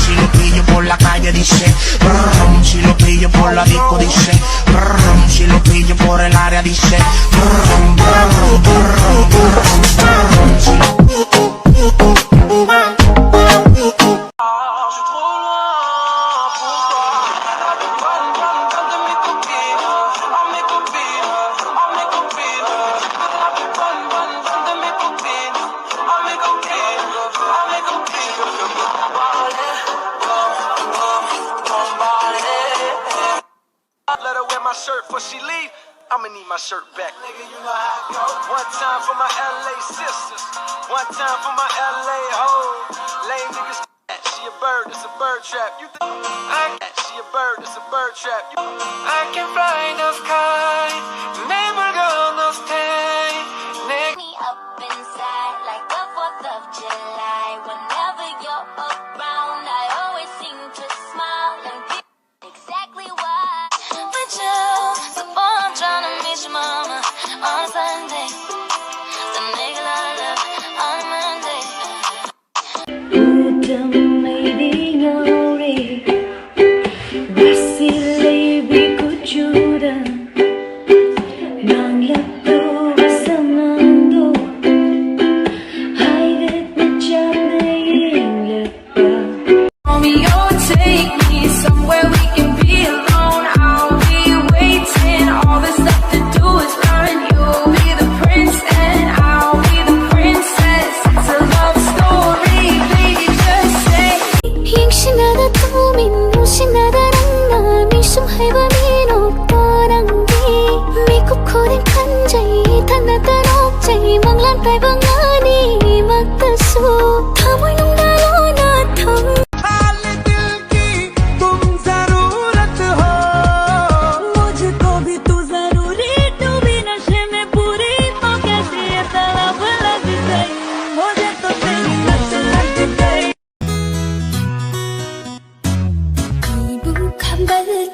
Si lo pillo por la calle dice, si lo pillo por la disco dice, si lo pillo por el área dice, let her wear my shirt before she leave. I'ma need my shirt back. Nigga, you know how it go. One time for my LA sisters. One time for my LA hoes. Lame niggas. She a bird, it's a bird trap. You she a bird, it's a bird trap. I can fly the sky. Never gonna stay. Me up inside like the 4th of July. Whenever you're around, I always seem to smile and be exactly why. With you, so boy, I'm trying to meet your mama on Sunday. So make a lot of love on Monday. Romeo, take me somewhere we can be alone. I'll be waiting. All that's left to do is run. You'll be the prince and I'll be the princess. It's a love story, baby, just say. Yingshina다 tumin, mushinadarang na misum haiba minoktorangi. Mikukorin kanjai, tanatarok jai, manglan taibangani magtasu. Thamoy nung dalo na thang.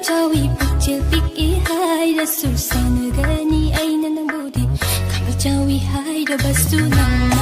Jawi picture piki hai rasul sana gani aina nang budi kamal jawi hai da basu nang